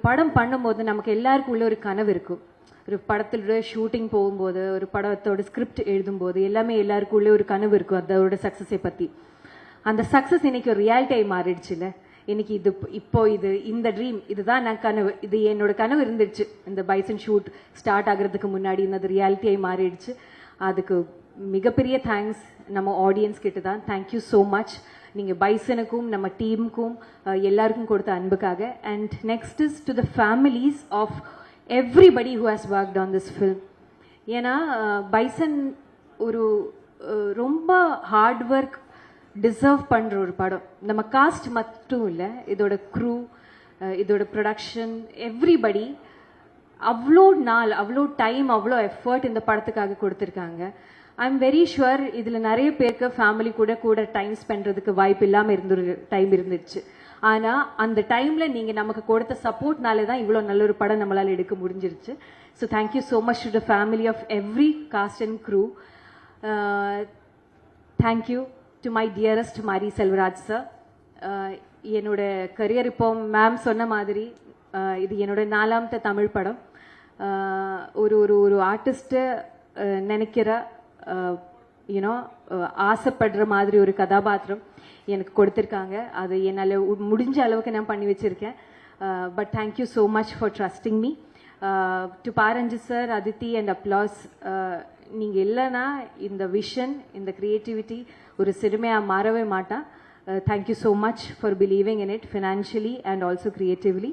படம் பண்ணும்போது நமக்கு எல்லாருக்கும் உள்ள ஒரு கனவு இருக்கும். ஒரு படத்தோட ஷூட்டிங் போகும்போது, ஒரு படத்தோட ஸ்கிரிப்ட் எழுதும்போது எல்லாமே எல்லாருக்கும் உள்ள ஒரு கனவு இருக்கும் அதோட சக்ஸஸை பற்றி. அந்த சக்ஸஸ் இன்னைக்கு ஒரு ரியாலிட்டியாகி மாறிடுச்சுல்ல. இன்னைக்கு இந்த ட்ரீம், இதுதான் நான் கனவு, இது என்னோட கனவு இருந்துச்சு. இந்த பைசன் ஷூட் ஸ்டார்ட் ஆகிறதுக்கு முன்னாடி இந்த ரியாலிட்டியாகி மாறிடுச்சு. அதுக்கு மிகப்பெரிய தேங்க்ஸ் நம்ம ஆடியன்ஸ் கிட்ட தான். Thank you so much. நீங்கள் பைசனுக்கும் நம்ம டீமுக்கும் எல்லாருக்கும் கொடுத்த அன்புக்காக. And next is to the families of everybody who has worked on this film. ஏன்னா பைசன் ஒரு ரொம்ப ஹார்ட் ஒர்க் டிசர்வ் பண்ணுற ஒரு படம். நம்ம காஸ்ட் மட்டும் இல்லை, இதோட க்ரூ, இதோட ப்ரொடக்ஷன், எவ்ரிபடி அவ்வளோ நாள், அவ்வளோ டைம், அவ்வளோ எஃபர்ட் இந்த படத்துக்காக கொடுத்துருக்காங்க. ஐ எம் வெரி ஷுவர் இதில் நிறைய பேருக்கு ஃபேமிலி கூட டைம் ஸ்பெண்ட்றதுக்கு வாய்ப்பு இல்லாமல் டைம் இருந்துச்சு. ஆனால் அந்த டைமில் நீங்கள் நமக்கு கொடுத்த சப்போர்ட்னால தான் இவ்வளோ நல்ல ஒரு படம் நம்மளால் எடுக்க முடிஞ்சிருச்சு. So thank you so much to the family of every cast and crew. Thank you to my dearest Mari Selvaraj sir. என்னோட கரியர் இப்போ மேம் சொன்ன மாதிரி இது என்னோட 4வது தமிழ் படம். ஒரு ஒரு ஒரு ஆர்டிஸ்ட்டை நினைக்கிற யூனோ ஆசைப்படுற மாதிரி ஒரு கதாபாத்திரம் எனக்கு கொடுத்துருக்காங்க. அது என்னால் முடிஞ்ச அளவுக்கு நான் பண்ணி வச்சுருக்கேன். But thank you so much for trusting me. To Paranji sir, Adithi and applause, நீங்கள் இல்லைன்னா இந்த விஷன், இந்த க்ரியேட்டிவிட்டி ஒரு சிறுமையாக மாறவே மாட்டான். Thank you so much for believing in it financially and also creatively.